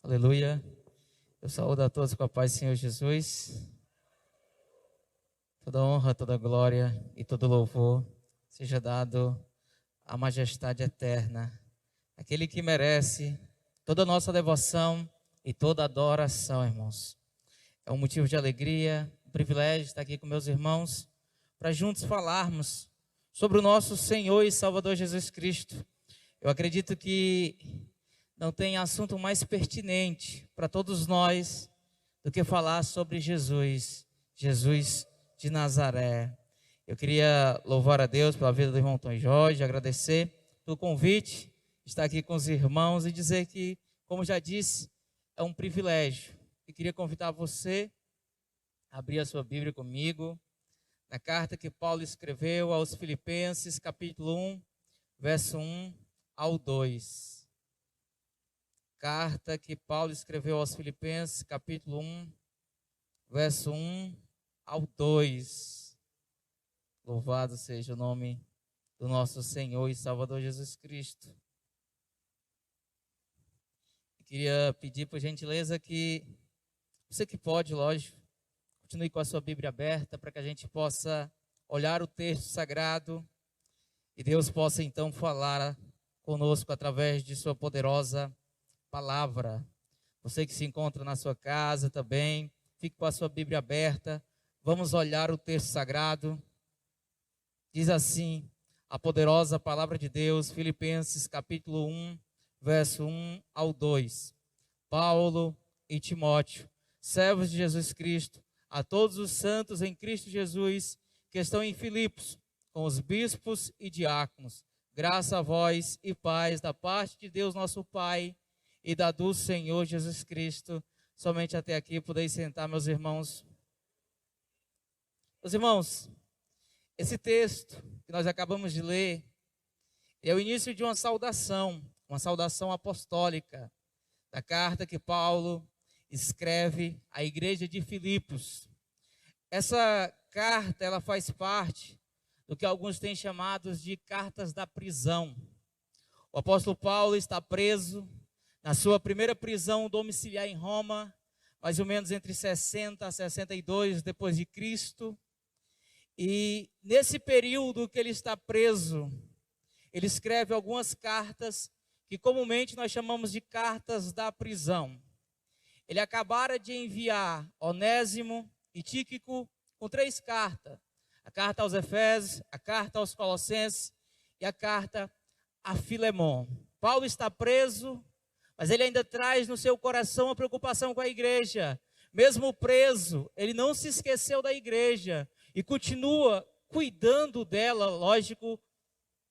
Aleluia. Eu saúdo a todos com a paz do Senhor Jesus. Toda honra, toda glória e todo louvor seja dado à majestade eterna, aquele que merece toda a nossa devoção e toda a adoração, irmãos. É um motivo de alegria, um privilégio estar aqui com meus irmãos para juntos falarmos sobre o nosso Senhor e Salvador Jesus Cristo. Eu acredito que não tem assunto mais pertinente para todos nós do que falar sobre Jesus de Nazaré. Eu queria louvar a Deus pela vida do irmão Tom Jorge, agradecer pelo convite, estar aqui com os irmãos e dizer que, como já disse, é um privilégio. E queria convidar você a abrir a sua Bíblia comigo, na carta que Paulo escreveu aos Filipenses, capítulo 1, verso 1 ao 2. Carta que Paulo escreveu aos Filipenses, capítulo 1, verso 1 ao 2. Louvado seja o nome do nosso Senhor e Salvador Jesus Cristo. Eu queria pedir por gentileza que você que pode, lógico, continue com a sua Bíblia aberta para que a gente possa olhar o texto sagrado e Deus possa então falar conosco através de sua poderosa palavra. Você que se encontra na sua casa também, fique com a sua Bíblia aberta. Vamos olhar o texto sagrado. Diz assim a poderosa palavra de Deus, Filipenses capítulo 1, verso 1 ao 2. Paulo e Timóteo, servos de Jesus Cristo, a todos os santos em Cristo Jesus, que estão em Filipos, com os bispos e diáconos, graça a vós e paz da parte de Deus nosso Pai e da do Senhor Jesus Cristo. Somente até aqui podeis sentar, meus irmãos. Meus irmãos, esse texto que nós acabamos de ler é o início de uma saudação apostólica, da carta que Paulo escreve à igreja de Filipos. Essa carta, ela faz parte do que alguns têm chamado de cartas da prisão. O apóstolo Paulo está preso na sua primeira prisão domiciliar em Roma, mais ou menos entre 60 a 62 depois de Cristo. E nesse período que ele está preso, ele escreve algumas cartas que comumente nós chamamos de cartas da prisão. Ele acabara de enviar Onésimo e Tíquico com 3 cartas. A carta aos Efésios, a carta aos Colossenses e a carta a Filemon. Paulo está preso, mas ele ainda traz no seu coração a preocupação com a igreja. Mesmo preso, ele não se esqueceu da igreja e continua cuidando dela, lógico,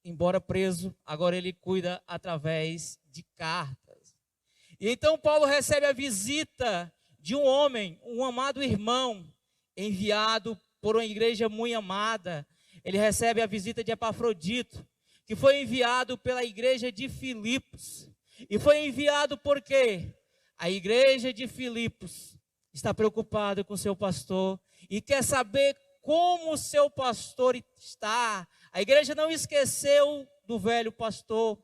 embora preso, agora ele cuida através de cartas. E então Paulo recebe a visita de um homem, um amado irmão, enviado por uma igreja muito amada. Ele recebe a visita de Epafrodito, que foi enviado pela igreja de Filipos. E foi enviado porque a igreja de Filipos está preocupada com o seu pastor e quer saber como o seu pastor está. A igreja não esqueceu do velho pastor.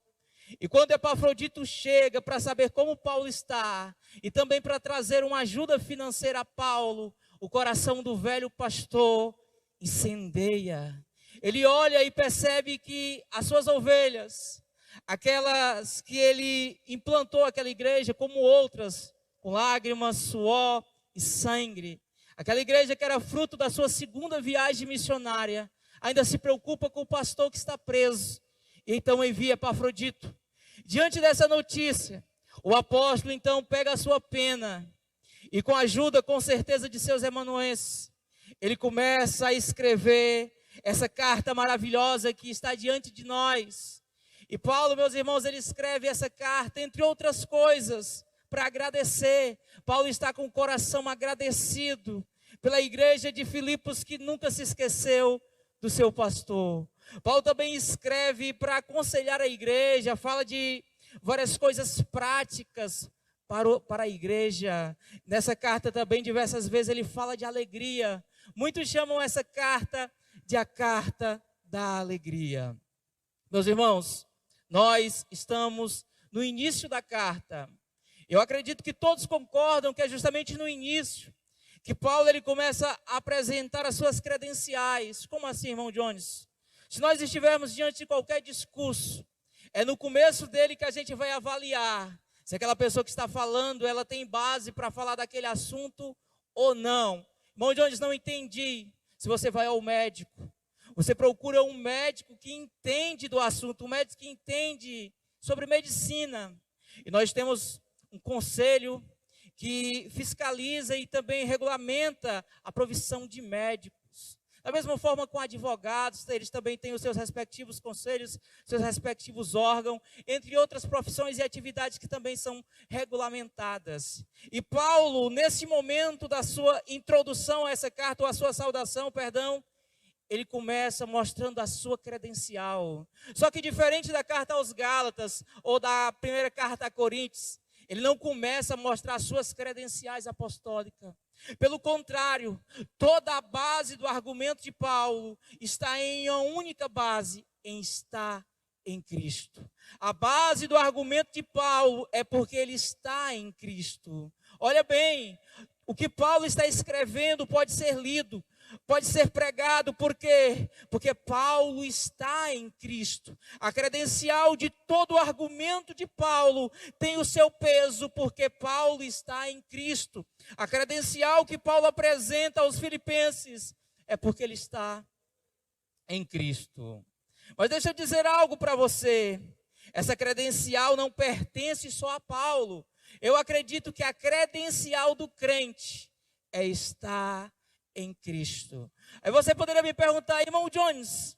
E quando Epafrodito chega para saber como Paulo está e também para trazer uma ajuda financeira a Paulo, o coração do velho pastor incendeia. Ele olha e percebe que as suas ovelhas, aquelas que ele implantou aquela igreja, como outras, com lágrimas, suor e sangue, aquela igreja que era fruto da sua segunda viagem missionária, ainda se preocupa com o pastor que está preso. E então envia Epafrodito. Diante dessa notícia, o apóstolo então pega a sua pena e, com a ajuda, com certeza, de seus amanuenses, ele começa a escrever essa carta maravilhosa que está diante de nós. E Paulo, meus irmãos, ele escreve essa carta, entre outras coisas, para agradecer. Paulo está com o coração agradecido pela igreja de Filipos, que nunca se esqueceu do seu pastor. Paulo também escreve para aconselhar a igreja, fala de várias coisas práticas para a igreja. Nessa carta também, diversas vezes, ele fala de alegria. Muitos chamam essa carta de a carta da alegria. Meus irmãos, nós estamos no início da carta. Eu acredito que todos concordam que é justamente no início que Paulo ele começa a apresentar as suas credenciais. Como assim, irmão Jones? Se nós estivermos diante de qualquer discurso, é no começo dele que a gente vai avaliar se aquela pessoa que está falando, ela tem base para falar daquele assunto ou não. Irmão Jones, não entendi. Se você vai ao médico, você procura um médico que entende do assunto, um médico que entende sobre medicina. E nós temos um conselho que fiscaliza e também regulamenta a provisão de médicos. Da mesma forma com advogados, eles também têm os seus respectivos conselhos, seus respectivos órgãos, entre outras profissões e atividades que também são regulamentadas. E Paulo, nesse momento da sua introdução a essa carta, ou a sua saudação, perdão, ele começa mostrando a sua credencial. Só que diferente da carta aos Gálatas, ou da primeira carta a Coríntios, ele não começa a mostrar as suas credenciais apostólicas. Pelo contrário, toda a base do argumento de Paulo está em uma única base, em estar em Cristo. A base do argumento de Paulo é porque ele está em Cristo. Olha bem, o que Paulo está escrevendo pode ser lido, pode ser pregado, por quê? Porque Paulo está em Cristo. A credencial de todo o argumento de Paulo tem o seu peso, porque Paulo está em Cristo. A credencial que Paulo apresenta aos filipenses é porque ele está em Cristo. Mas deixa eu dizer algo para você. Essa credencial não pertence só a Paulo. Eu acredito que a credencial do crente é estar em Cristo. Aí você poderia me perguntar, irmão Jones,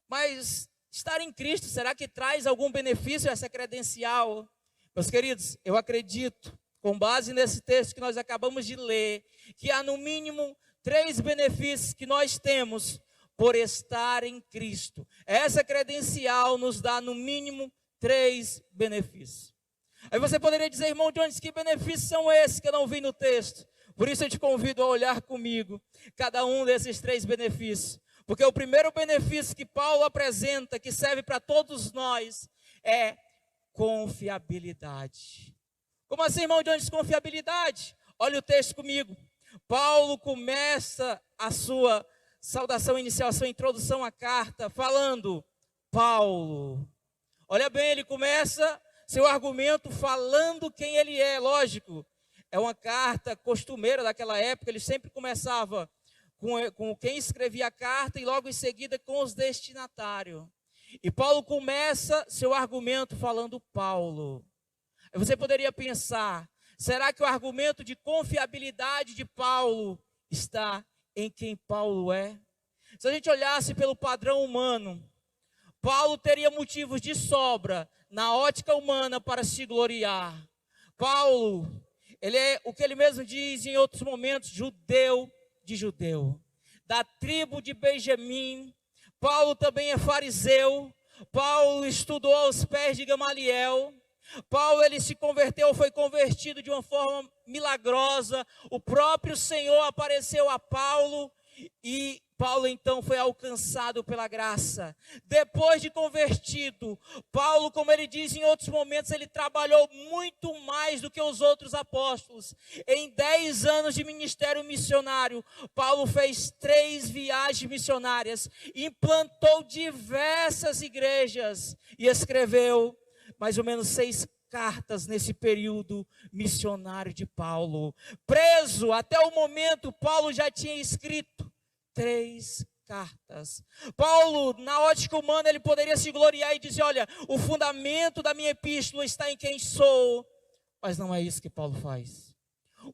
mas estar em Cristo, será que traz algum benefício essa credencial? Meus queridos, eu acredito, com base nesse texto que nós acabamos de ler, que há no mínimo 3 benefícios que nós temos por estar em Cristo. Essa credencial nos dá no mínimo 3 benefícios. Aí você poderia dizer, irmão Jones, que benefícios são esses que eu não vi no texto? Por isso eu te convido a olhar comigo cada um desses 3 benefícios. Porque o primeiro benefício que Paulo apresenta, que serve para todos nós, é confiabilidade. Como assim, irmão Jones, confiabilidade? Olha o texto comigo. Paulo começa a sua saudação inicial, a sua introdução à carta, falando, Paulo. Olha bem, ele começa seu argumento falando quem ele é, lógico. É uma carta costumeira daquela época, ele sempre começava com quem escrevia a carta e logo em seguida com os destinatários. E Paulo começa seu argumento falando Paulo. Você poderia pensar, será que o argumento de confiabilidade de Paulo está em quem Paulo é? Se a gente olhasse pelo padrão humano, Paulo teria motivos de sobra na ótica humana para se gloriar. Paulo, ele é o que ele mesmo diz em outros momentos, judeu de judeu, da tribo de Benjamim. Paulo também é fariseu. Paulo estudou aos pés de Gamaliel. Paulo, ele se converteu, foi convertido de uma forma milagrosa. O próprio Senhor apareceu a Paulo e Paulo então foi alcançado pela graça. Depois de convertido, Paulo, como ele diz em outros momentos, ele trabalhou muito mais do que os outros apóstolos. Em 10 anos de ministério missionário, Paulo fez 3 viagens missionárias, implantou diversas igrejas e escreveu mais ou menos 6 cartas nesse período missionário de Paulo. Preso até o momento, Paulo já tinha escrito 3 cartas. Paulo, na ótica humana, ele poderia se gloriar e dizer, olha, o fundamento da minha epístola está em quem sou. Mas não é isso que Paulo faz.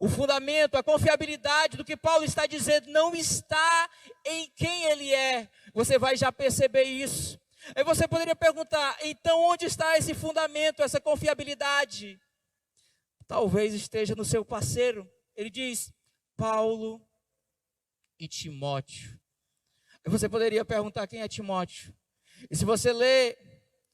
O fundamento, a confiabilidade do que Paulo está dizendo não está em quem ele é. Você vai já perceber isso. Aí você poderia perguntar, então onde está esse fundamento, essa confiabilidade? Talvez esteja no seu parceiro. Ele diz, Paulo e Timóteo. Aí você poderia perguntar quem é Timóteo. E se você ler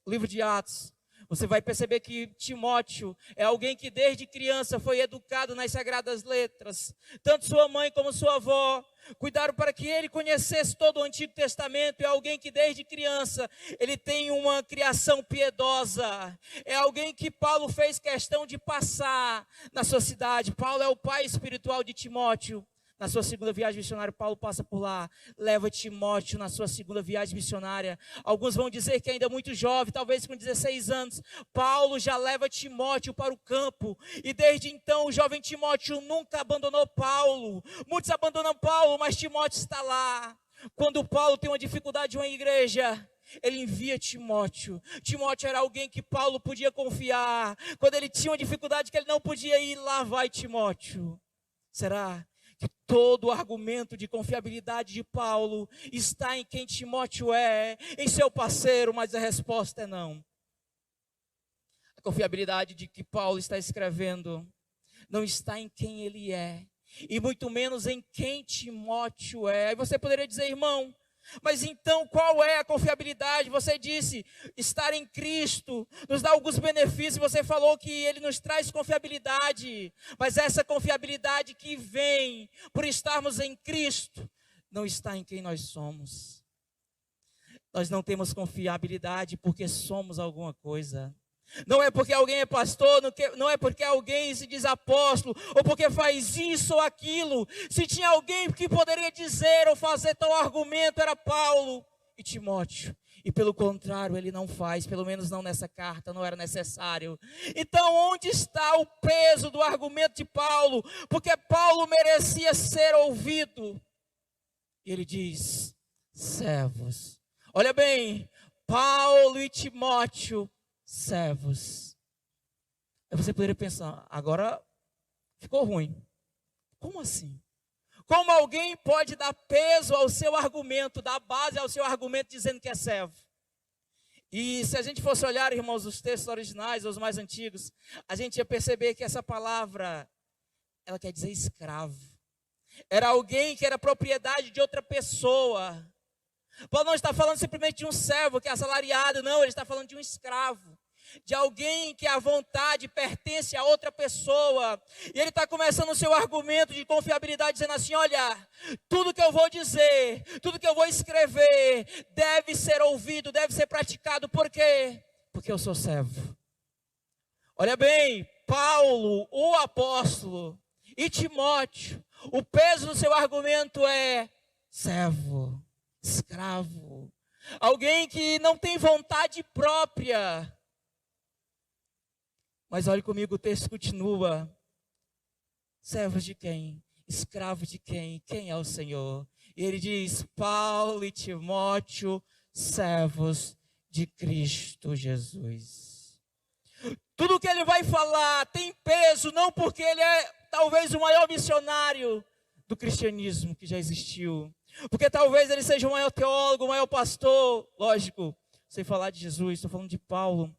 o livro de Atos, você vai perceber que Timóteo é alguém que desde criança foi educado nas sagradas letras. Tanto sua mãe como sua avó Cuidaram para que ele conhecesse todo o Antigo Testamento. É alguém que desde criança ele tem uma criação piedosa. É alguém que Paulo fez questão de passar na sua cidade. Paulo é o pai espiritual de Timóteo. Na sua segunda viagem missionária, Paulo passa por lá, leva Timóteo na sua segunda viagem missionária. Alguns vão dizer que ainda é muito jovem, talvez com 16 anos. Paulo já leva Timóteo para o campo. E desde então o jovem Timóteo nunca abandonou Paulo. Muitos abandonam Paulo, mas Timóteo está lá. Quando Paulo tem uma dificuldade em uma igreja, ele envia Timóteo. Timóteo era alguém que Paulo podia confiar. Quando ele tinha uma dificuldade que ele não podia ir, lá vai Timóteo. Será que todo o argumento de confiabilidade de Paulo está em quem Timóteo é, em seu parceiro? Mas a resposta é não. A confiabilidade de que Paulo está escrevendo não está em quem ele é, e muito menos em quem Timóteo é. Aí você poderia dizer, irmão, mas então qual é a confiabilidade? Você disse estar em Cristo nos dá alguns benefícios. Você falou que ele nos traz confiabilidade, mas essa confiabilidade que vem por estarmos em Cristo não está em quem nós somos. Nós não temos confiabilidade porque somos alguma coisa. Não é porque alguém é pastor, não é porque alguém se diz apóstolo, ou porque faz isso ou aquilo. Se tinha alguém que poderia dizer ou fazer tal argumento, era Paulo e Timóteo. E pelo contrário, ele não faz, pelo menos não nessa carta, não era necessário. Então onde está o peso do argumento de Paulo? Porque Paulo merecia ser ouvido. E ele diz, servos. Olha bem, Paulo e Timóteo, servos. Aí você poderia pensar, agora ficou ruim. Como assim? Como alguém pode dar peso ao seu argumento, dar base ao seu argumento dizendo que é servo? E se a gente fosse olhar, irmãos, os textos originais, os mais antigos, a gente ia perceber que essa palavra, ela quer dizer escravo. Era alguém que era propriedade de outra pessoa. Paulo não está falando simplesmente de um servo que é assalariado, não, ele está falando de um escravo, de alguém que à vontade pertence a outra pessoa. E ele está começando o seu argumento de confiabilidade, dizendo assim, olha, tudo que eu vou dizer, tudo que eu vou escrever, deve ser ouvido, deve ser praticado. Por quê? Porque eu sou servo. Olha bem, Paulo, o apóstolo, e Timóteo, o peso do seu argumento é servo, escravo, alguém que não tem vontade própria. Mas olhe comigo, o texto continua. Servos de quem? Escravos de quem? Quem é o Senhor? E ele diz, Paulo e Timóteo, servos de Cristo Jesus. Tudo que ele vai falar tem peso, não porque ele é talvez o maior missionário do cristianismo que já existiu, porque talvez ele seja o maior teólogo, o maior pastor, lógico, sem falar de Jesus, estou falando de Paulo.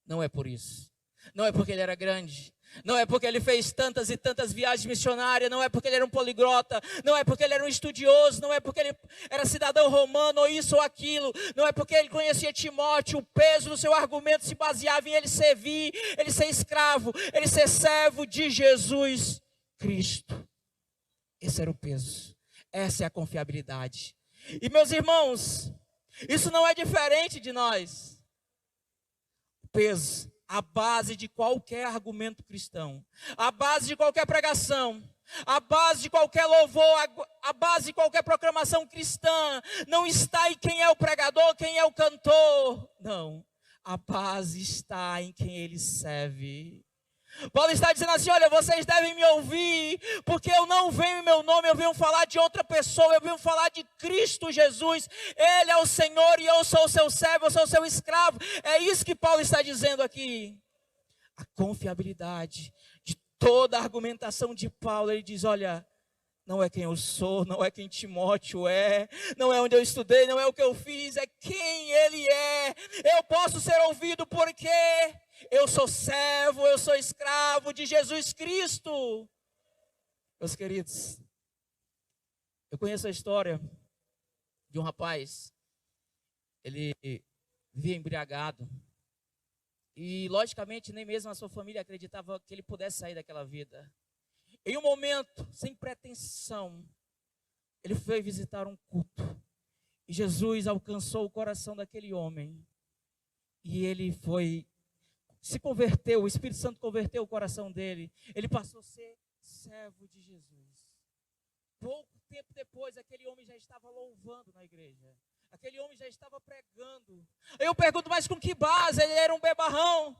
Não é por isso. Não é porque ele era grande, não é porque ele fez tantas e tantas viagens missionárias, não é porque ele era um poliglota, não é porque ele era um estudioso, não é porque ele era cidadão romano ou isso ou aquilo, não é porque ele conhecia Timóteo. O peso do seu argumento se baseava em ele servir, ele ser escravo, ele ser servo de Jesus Cristo. Esse era o peso, essa é a confiabilidade. E meus irmãos, isso não é diferente de nós. O peso, a base de qualquer argumento cristão, a base de qualquer pregação, a base de qualquer louvor, a base de qualquer proclamação cristã, não está em quem é o pregador, quem é o cantor. Não, a base está em quem ele serve. Paulo está dizendo assim, olha, vocês devem me ouvir, porque eu não venho em meu nome, eu venho falar de outra pessoa, eu venho falar de Cristo Jesus. Ele é o Senhor e eu sou o seu servo, eu sou o seu escravo. É isso que Paulo está dizendo aqui. A confiabilidade de toda a argumentação de Paulo, ele diz, olha, não é quem eu sou, não é quem Timóteo é, não é onde eu estudei, não é o que eu fiz, é quem ele é. Eu posso ser ouvido porque eu sou servo, eu sou escravo de Jesus Cristo. Meus queridos, eu conheço a história de um rapaz, ele vivia embriagado, e logicamente nem mesmo a sua família acreditava que ele pudesse sair daquela vida. Em um momento, sem pretensão, ele foi visitar um culto. E Jesus alcançou o coração daquele homem. E ele se converteu, o Espírito Santo converteu o coração dele. Ele passou a ser servo de Jesus. Pouco tempo depois, aquele homem já estava louvando na igreja. Aquele homem já estava pregando. Eu pergunto, mas com que base? Ele era um bebarrão.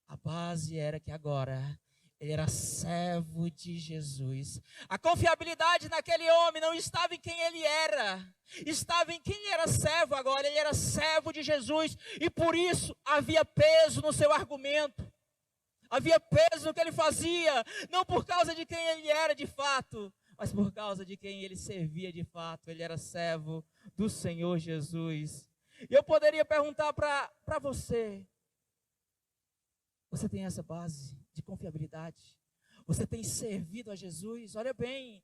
A base era que agora ele era servo de Jesus. A confiabilidade naquele homem não estava em quem ele era, estava em quem ele era servo agora. Ele era servo de Jesus e por isso havia peso no seu argumento. Havia peso no que ele fazia, não por causa de quem ele era de fato, mas por causa de quem ele servia de fato. Ele era servo do Senhor Jesus. E eu poderia perguntar para você: você tem essa base de confiabilidade? Você tem servido a Jesus? Olha bem,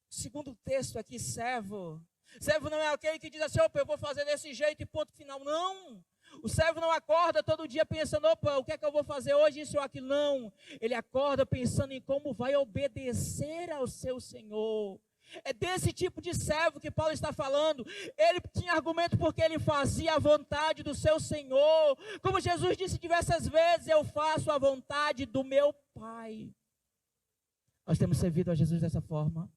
segundo o texto aqui, servo. Servo não é aquele que diz assim: opa, eu vou fazer desse jeito e ponto final. Não. O servo não acorda todo dia pensando: opa, o que é que eu vou fazer hoje, isso ou aquilo. Não. Ele acorda pensando em como vai obedecer ao seu Senhor. É desse tipo de servo que Paulo está falando. Ele tinha argumento porque ele fazia a vontade do seu Senhor. Como Jesus disse diversas vezes: eu faço a vontade do meu Pai. Nós temos servido a Jesus dessa forma.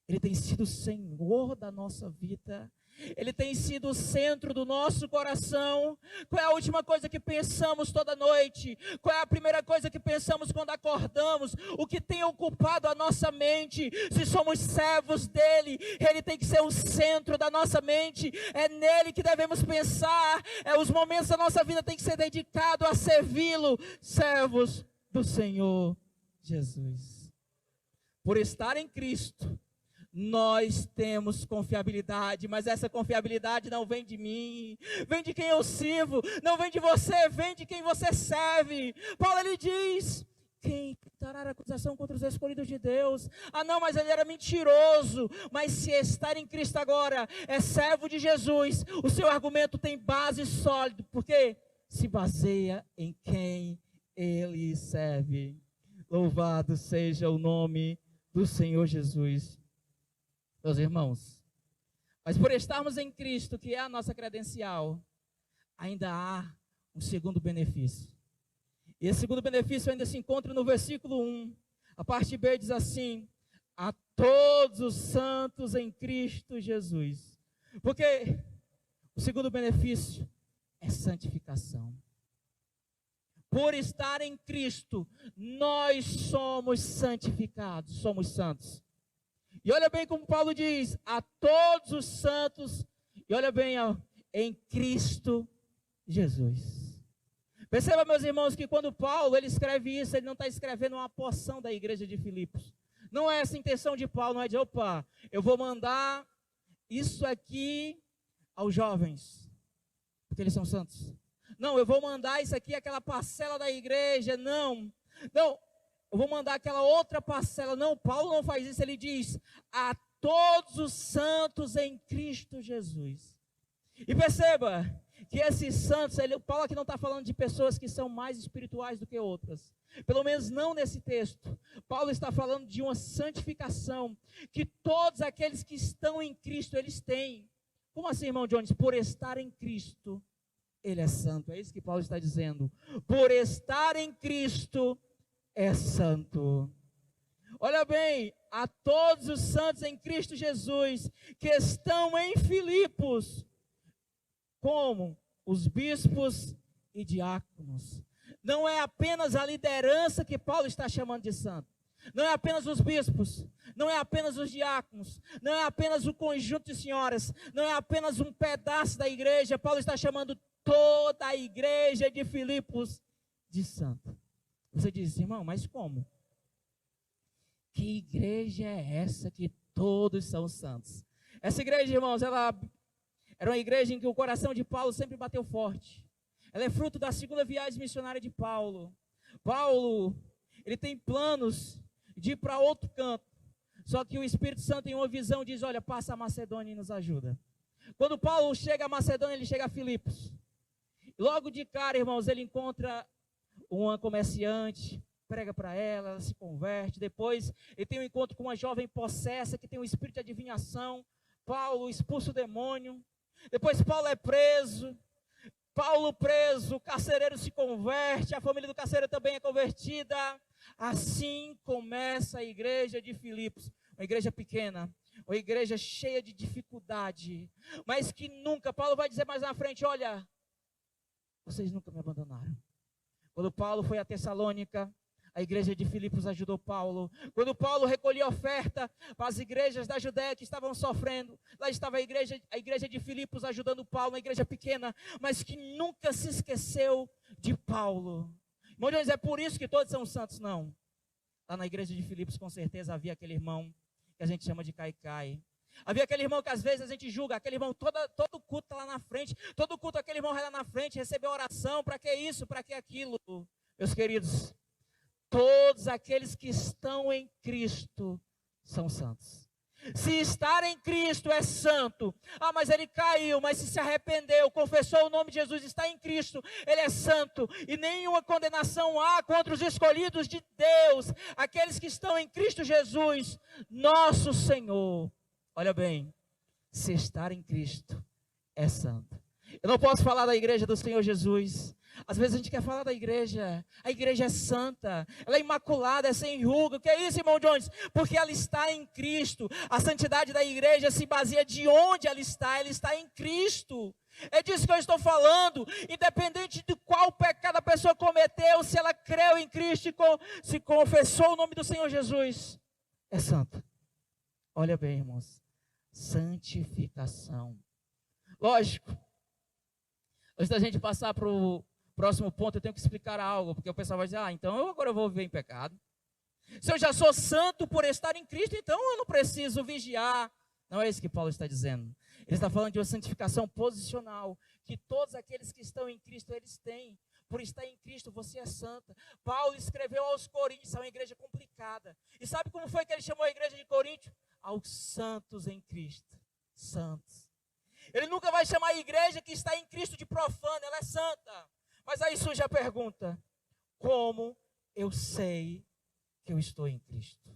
Ele tem sido o Senhor da nossa vida. Ele tem sido o centro do nosso coração. Qual é a última coisa que pensamos toda noite? Qual é a primeira coisa que pensamos quando acordamos? O que tem ocupado a nossa mente? Se somos servos dele, ele tem que ser o centro da nossa mente. É nele que devemos pensar. Os momentos da nossa vida têm que ser dedicados a servi-lo. Servos do Senhor Jesus. Por estar em Cristo, nós temos confiabilidade, mas essa confiabilidade não vem de mim, vem de quem eu sirvo, não vem de você, vem de quem você serve. Paulo, ele diz: quem dará acusação contra os escolhidos de Deus? Ah não, mas ele era mentiroso. Mas se estar em Cristo agora, é servo de Jesus, o seu argumento tem base sólida, porque se baseia em quem ele serve. Louvado seja o nome do Senhor Jesus. Meus irmãos, mas por estarmos em Cristo, que é a nossa credencial, ainda há um segundo benefício. E esse segundo benefício ainda se encontra no versículo 1. A parte B diz assim: a todos os santos em Cristo Jesus. Porque o segundo benefício é santificação. Por estar em Cristo, nós somos santificados, somos santos. E olha bem como Paulo diz: a todos os santos, e olha bem, em Cristo Jesus. Perceba, meus irmãos, que quando Paulo ele escreve isso, ele não está escrevendo uma porção da igreja de Filipos. Não é essa a intenção de Paulo, não é de: opa, eu vou mandar isso aqui aos jovens, porque eles são santos. Não, eu vou mandar isso aqui àquela parcela da igreja. Não, eu vou mandar aquela outra parcela. Não, Paulo não faz isso. Ele diz: a todos os santos em Cristo Jesus. E perceba que esses santos, Paulo aqui não está falando de pessoas que são mais espirituais do que outras. Pelo menos não nesse texto. Paulo está falando de uma santificação que todos aqueles que estão em Cristo, eles têm. Como assim, irmão Jones? Por estar em Cristo, ele é santo. É isso que Paulo está dizendo. Por estar em Cristo, é santo. Olha bem, a todos os santos em Cristo Jesus, que estão em Filipos, como os bispos e diáconos. Não é apenas a liderança que Paulo está chamando de santo. Não é apenas os bispos, não é apenas os diáconos, não é apenas o conjunto de senhoras, não é apenas um pedaço da igreja. Paulo está chamando toda a igreja de Filipos de santo. Você diz: irmão, mas como? Que igreja é essa que todos são santos? Essa igreja, irmãos, ela era uma igreja em que o coração de Paulo sempre bateu forte. Ela é fruto da segunda viagem missionária de Paulo. Paulo, ele tem planos de ir para outro canto. Só que o Espírito Santo, em uma visão, diz: olha, passa a Macedônia e nos ajuda. Quando Paulo chega a Macedônia, ele chega a Filipos. Logo de cara, irmãos, ele encontra uma comerciante, prega para ela, ela se converte. Depois ele tem um encontro com uma jovem possessa que tem um espírito de adivinhação. Paulo expulsa o demônio. Depois Paulo é preso. Paulo preso, o carcereiro se converte, a família do carcereiro também é convertida. Assim começa a igreja de Filipos, uma igreja pequena, uma igreja cheia de dificuldade, mas que nunca, Paulo vai dizer mais na frente, olha, vocês nunca me abandonaram. Quando Paulo foi a Tessalônica, a igreja de Filipos ajudou Paulo. Quando Paulo recolhia oferta para as igrejas da Judéia que estavam sofrendo, lá estava a igreja de Filipos ajudando Paulo, uma igreja pequena, mas que nunca se esqueceu de Paulo. Irmãos, é por isso que todos são santos? Não. Lá na igreja de Filipos, com certeza, havia aquele irmão que a gente chama de caicai. Havia aquele irmão que às vezes a gente julga, aquele irmão, todo culto está lá na frente, todo culto aquele irmão vai lá na frente, recebeu oração, para que isso, para que aquilo? Meus queridos, todos aqueles que estão em Cristo são santos. Se estar em Cristo é santo. Ah, mas ele caiu, mas se arrependeu, confessou o nome de Jesus, está em Cristo, ele é santo. E nenhuma condenação há contra os escolhidos de Deus, aqueles que estão em Cristo Jesus, nosso Senhor. Olha bem, se estar em Cristo é santo. Eu não posso falar da igreja do Senhor Jesus. Às vezes a gente quer falar da igreja, a igreja é santa, ela é imaculada, é sem ruga. O que é isso, irmão Jones? Porque ela está em Cristo. A santidade da igreja se baseia de onde ela está em Cristo. É disso que eu estou falando, independente de qual pecado a pessoa cometeu, se ela creu em Cristo e se confessou o nome do Senhor Jesus, é santa. Olha bem, irmãos, santificação. Lógico, antes da gente passar para o próximo ponto, eu tenho que explicar algo, porque o pessoal vai dizer, então agora eu vou viver em pecado. Se eu já sou santo por estar em Cristo, então eu não preciso vigiar. Não é isso que Paulo está dizendo. Ele está falando de uma santificação posicional, que todos aqueles que estão em Cristo, eles têm. Por estar em Cristo, você é santa. Paulo escreveu aos Coríntios, é uma igreja complicada. E sabe como foi que ele chamou a igreja de Coríntio? Aos santos em Cristo. Santos. Ele nunca vai chamar a igreja que está em Cristo de profana, ela é santa. Mas aí surge a pergunta, como eu sei que eu estou em Cristo?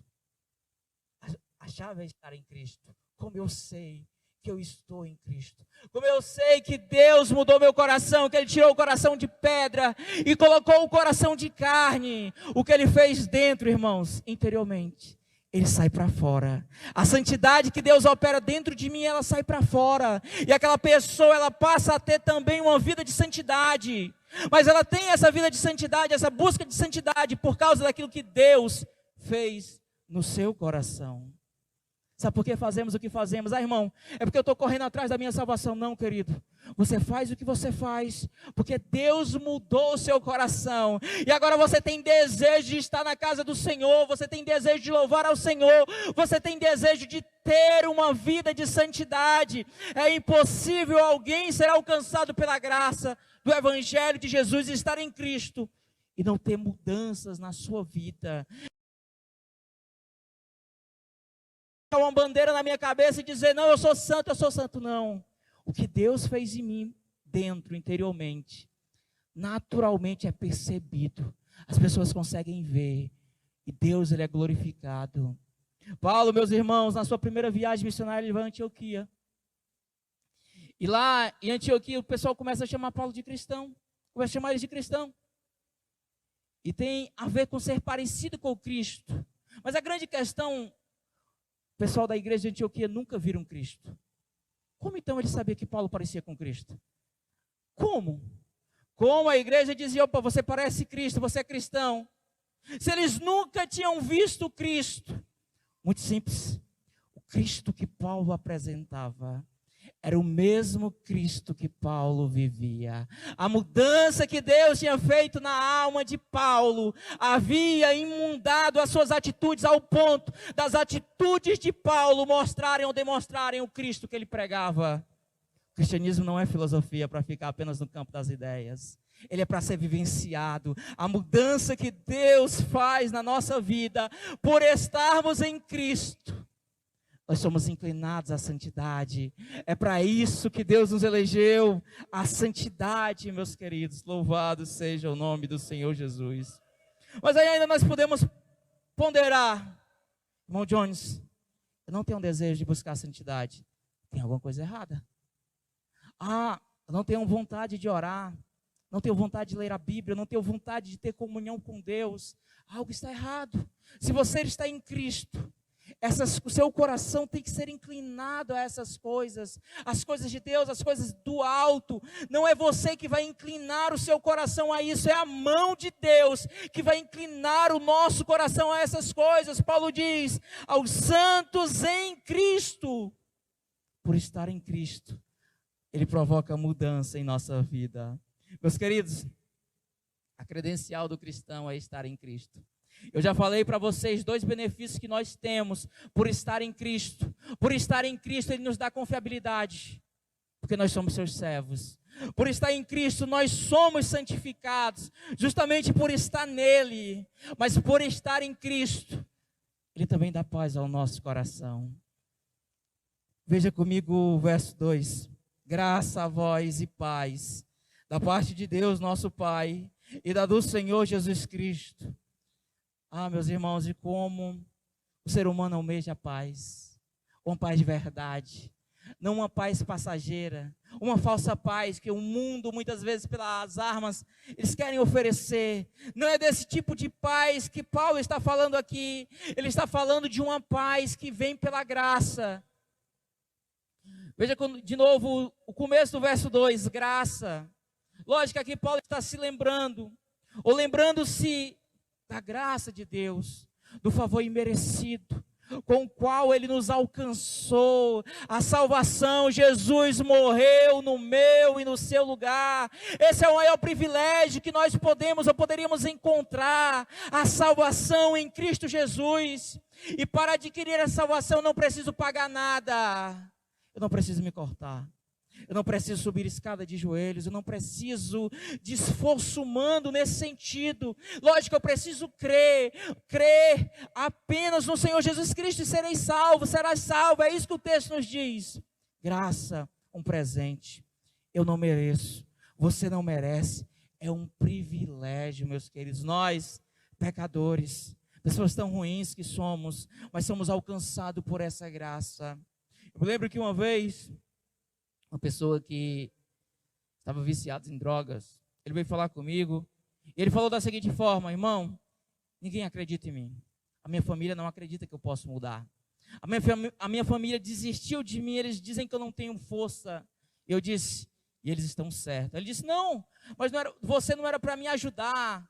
A chave é estar em Cristo. Como eu sei que eu estou em Cristo? Como eu sei que Deus mudou meu coração, que Ele tirou o coração de pedra e colocou o coração de carne? O que Ele fez dentro, irmãos, interiormente, Ele sai para fora. A santidade que Deus opera dentro de mim, ela sai para fora. E aquela pessoa, ela passa a ter também uma vida de santidade. Mas ela tem essa vida de santidade, essa busca de santidade, por causa daquilo que Deus fez no seu coração. Sabe por que fazemos o que fazemos? Irmão, é porque eu estou correndo atrás da minha salvação. Não, querido. Você faz o que você faz, porque Deus mudou o seu coração. E agora você tem desejo de estar na casa do Senhor, você tem desejo de louvar ao Senhor, você tem desejo de ter uma vida de santidade. É impossível alguém ser alcançado pela graça do Evangelho de Jesus e estar em Cristo e não ter mudanças na sua vida. Uma bandeira na minha cabeça e dizer, não, eu sou santo, não. O que Deus fez em mim, dentro, interiormente, naturalmente é percebido. As pessoas conseguem ver, e Deus, Ele é glorificado. Paulo, meus irmãos, na sua primeira viagem missionária, ele vai a Antioquia. E lá em Antioquia, o pessoal começa a chamar Paulo de cristão, começa a chamar ele de cristão. E tem a ver com ser parecido com o Cristo. Mas a grande questão, o pessoal da igreja de Antioquia nunca viram Cristo. Como então ele sabia que Paulo parecia com Cristo? Como? Como a igreja dizia, opa, você parece Cristo, você é cristão. Se eles nunca tinham visto Cristo. Muito simples. O Cristo que Paulo apresentava era o mesmo Cristo que Paulo vivia. A mudança que Deus tinha feito na alma de Paulo havia imundado as suas atitudes ao ponto das atitudes de Paulo mostrarem ou demonstrarem o Cristo que ele pregava. O cristianismo não é filosofia para ficar apenas no campo das ideias. Ele é para ser vivenciado. A mudança que Deus faz na nossa vida por estarmos em Cristo. Nós somos inclinados à santidade. É para isso que Deus nos elegeu. A santidade, meus queridos. Louvado seja o nome do Senhor Jesus. Mas aí ainda nós podemos ponderar: irmão Jones, eu não tenho um desejo de buscar a santidade. Tem alguma coisa errada. Eu não tenho vontade de orar, não tenho vontade de ler a Bíblia, não tenho vontade de ter comunhão com Deus. Algo está errado. Se você está em Cristo, o seu coração tem que ser inclinado a essas coisas, as coisas de Deus, as coisas do alto. Não é você que vai inclinar o seu coração a isso, é a mão de Deus que vai inclinar o nosso coração a essas coisas. Paulo diz: aos santos em Cristo. Por estar em Cristo, Ele provoca mudança em nossa vida. Meus queridos, a credencial do cristão é estar em Cristo. Eu já falei para vocês 2 benefícios que nós temos por estar em Cristo. Por estar em Cristo, Ele nos dá confiabilidade, porque nós somos seus servos. Por estar em Cristo, nós somos santificados, justamente por estar nele. Mas por estar em Cristo, Ele também dá paz ao nosso coração. Veja comigo o verso 2. Graça a vós e paz, da parte de Deus nosso Pai, e da do Senhor Jesus Cristo. Meus irmãos, e como o ser humano almeja a paz, uma paz de verdade, não uma paz passageira, uma falsa paz que o mundo, muitas vezes pelas armas, eles querem oferecer. Não é desse tipo de paz que Paulo está falando aqui. Ele está falando de uma paz que vem pela graça. Veja de novo o começo do verso 2, graça. Lógico que aqui Paulo está se lembrando, ou lembrando-se da graça de Deus, do favor imerecido, com o qual Ele nos alcançou, a salvação. Jesus morreu no meu e no seu lugar. Esse é o maior privilégio que nós poderíamos encontrar, a salvação em Cristo Jesus. E para adquirir a salvação, eu não preciso pagar nada, eu não preciso me cortar, eu não preciso subir escada de joelhos, eu não preciso de esforço humano nesse sentido. Lógico, eu preciso crer apenas no Senhor Jesus Cristo e serás salvo. É isso que o texto nos diz. Graça, um presente. Eu não mereço, você não merece. É um privilégio, meus queridos. Nós, pecadores, pessoas tão ruins que somos, mas somos alcançados por essa graça. Eu lembro que uma vez, uma pessoa que estava viciada em drogas, ele veio falar comigo, e ele falou da seguinte forma: irmão, ninguém acredita em mim, a minha família não acredita que eu posso mudar, a minha família desistiu de mim, eles dizem que eu não tenho força. Eu disse: e eles estão certos. Ele disse: não, mas você não era para me ajudar,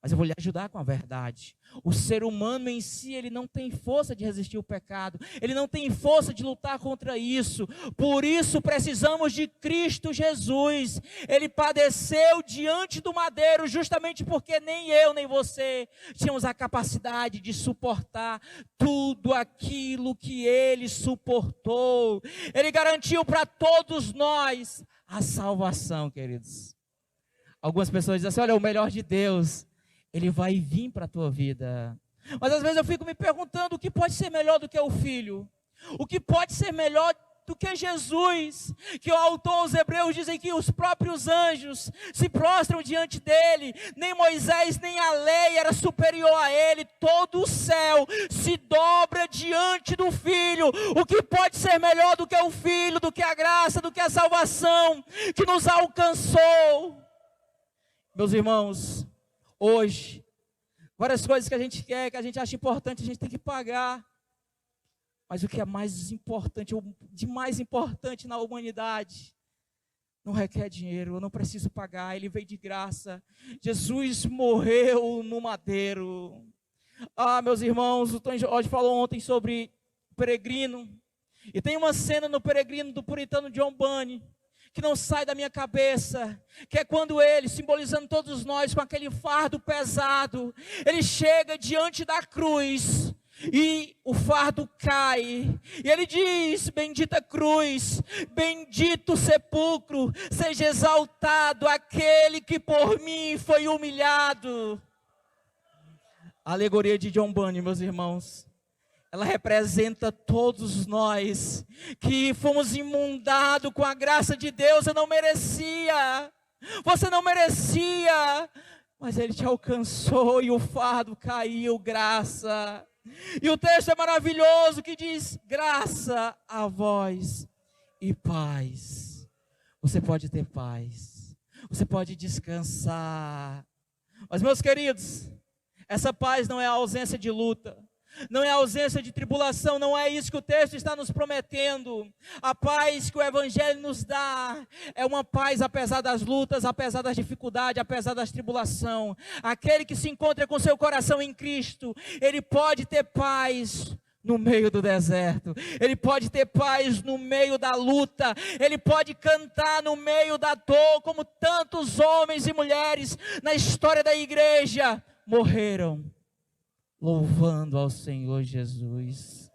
mas eu vou lhe ajudar com a verdade. O ser humano em si, ele não tem força de resistir ao pecado, ele não tem força de lutar contra isso. Por isso precisamos de Cristo Jesus. Ele padeceu diante do madeiro, justamente porque nem eu nem você tínhamos a capacidade de suportar tudo aquilo que Ele suportou. Ele garantiu para todos nós a salvação, queridos. Algumas pessoas dizem assim: olha, o melhor de Deus, Ele vai vir para a tua vida. Mas às vezes eu fico me perguntando: o que pode ser melhor do que o Filho? O que pode ser melhor do que Jesus? Que o autor aos Hebreus dizem que os próprios anjos se prostram diante dele. Nem Moisés nem a lei era superior a ele. Todo o céu se dobra diante do Filho. O que pode ser melhor do que o Filho, do que a graça, do que a salvação que nos alcançou? Meus irmãos, hoje, várias coisas que a gente quer, que a gente acha importante, a gente tem que pagar. Mas o que é mais importante, ou de mais importante na humanidade, não requer dinheiro, eu não preciso pagar, Ele veio de graça. Jesus morreu no madeiro. Meus irmãos, o Tom Jorge falou ontem sobre o Peregrino. E tem uma cena no Peregrino do puritano John Bunyan que não sai da minha cabeça, que é quando ele, simbolizando todos nós com aquele fardo pesado, ele chega diante da cruz e o fardo cai, e ele diz: bendita cruz, bendito sepulcro, seja exaltado aquele que por mim foi humilhado. A alegoria de John Bunyan, meus irmãos, ela representa todos nós que fomos imundados com a graça de Deus. Eu não merecia, você não merecia, mas ele te alcançou e o fardo caiu, graça. E o texto é maravilhoso que diz: graça a vós e paz. Você pode ter paz, você pode descansar. Mas, meus queridos, essa paz não é a ausência de luta, não é a ausência de tribulação, não é isso que o texto está nos prometendo. A paz que o Evangelho nos dá é uma paz apesar das lutas, apesar das dificuldades, apesar das tribulações. Aquele que se encontra com seu coração em Cristo, ele pode ter paz no meio do deserto, ele pode ter paz no meio da luta, ele pode cantar no meio da dor, como tantos homens e mulheres na história da igreja morreram louvando ao Senhor Jesus.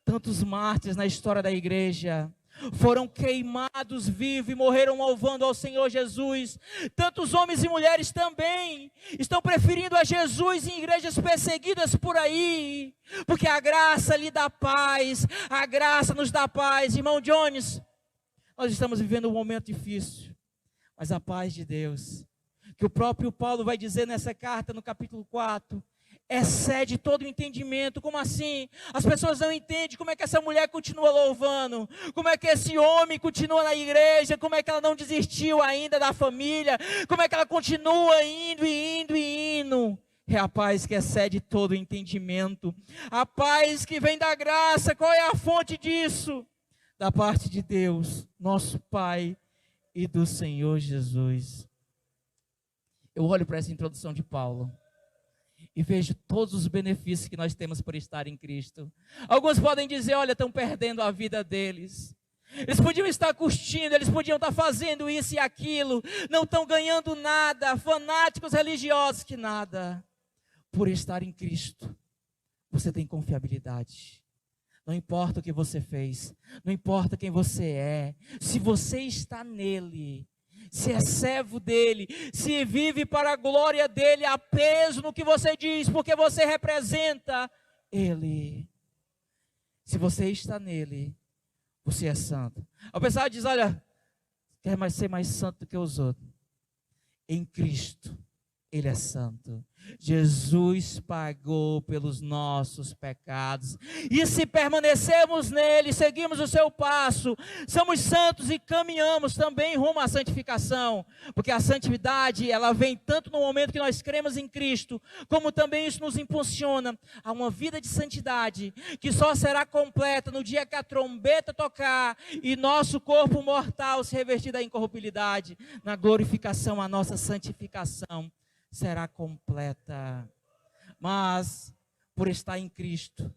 Tantos mártires na história da igreja foram queimados vivos e morreram louvando ao Senhor Jesus. Tantos homens e mulheres também estão preferindo a Jesus em igrejas perseguidas por aí, porque a graça lhe dá paz, a graça nos dá paz. Irmão Jones, nós estamos vivendo um momento difícil, mas a paz de Deus, que o próprio Paulo vai dizer nessa carta no capítulo 4, excede todo o entendimento. Como assim? As pessoas não entendem como é que essa mulher continua louvando, como é que esse homem continua na igreja, como é que ela não desistiu ainda da família, como é que ela continua indo e indo e indo. É a paz que excede todo o entendimento, a paz que vem da graça. Qual é a fonte disso? Da parte de Deus, nosso Pai, e do Senhor Jesus. Eu olho para essa introdução de Paulo e vejo todos os benefícios que nós temos por estar em Cristo. Alguns podem dizer: olha, estão perdendo a vida deles. Eles podiam estar curtindo, eles podiam estar fazendo isso e aquilo, não estão ganhando nada, fanáticos religiosos que nada. Por estar em Cristo, você tem confiabilidade. Não importa o que você fez, não importa quem você é, se você está nele, se é servo dele, se vive para a glória dele, há peso no que você diz, porque você representa ele. Se você está nele, você é santo. A pessoa diz: olha, quer ser mais santo do que os outros. Em Cristo, ele é santo. Jesus pagou pelos nossos pecados, e se permanecermos nele, seguimos o seu passo, somos santos e caminhamos também rumo à santificação, porque a santidade, ela vem tanto no momento que nós cremos em Cristo, como também isso nos impulsiona a uma vida de santidade, que só será completa no dia que a trombeta tocar, e nosso corpo mortal se revestir da incorruptibilidade, na glorificação, a nossa santificação será completa. Mas, por estar em Cristo,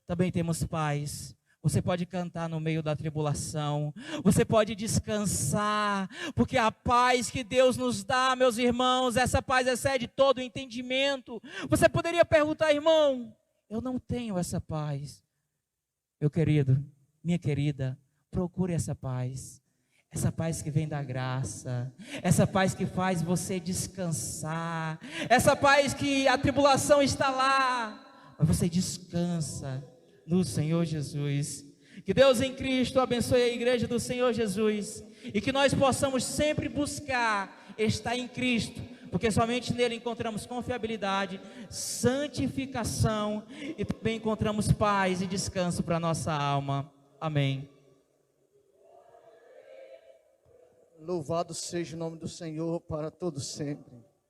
também temos paz. Você pode cantar no meio da tribulação, você pode descansar, porque a paz que Deus nos dá, meus irmãos, essa paz excede todo o entendimento. Você poderia perguntar: irmão, eu não tenho essa paz. Meu querido, minha querida, procure essa paz. Essa paz que vem da graça, essa paz que faz você descansar, essa paz que a tribulação está lá, mas você descansa no Senhor Jesus. Que Deus em Cristo abençoe a igreja do Senhor Jesus, e que nós possamos sempre buscar estar em Cristo, porque somente nele encontramos confiabilidade, santificação, e também encontramos paz e descanso para a nossa alma. Amém. Louvado seja o nome do Senhor para todo sempre.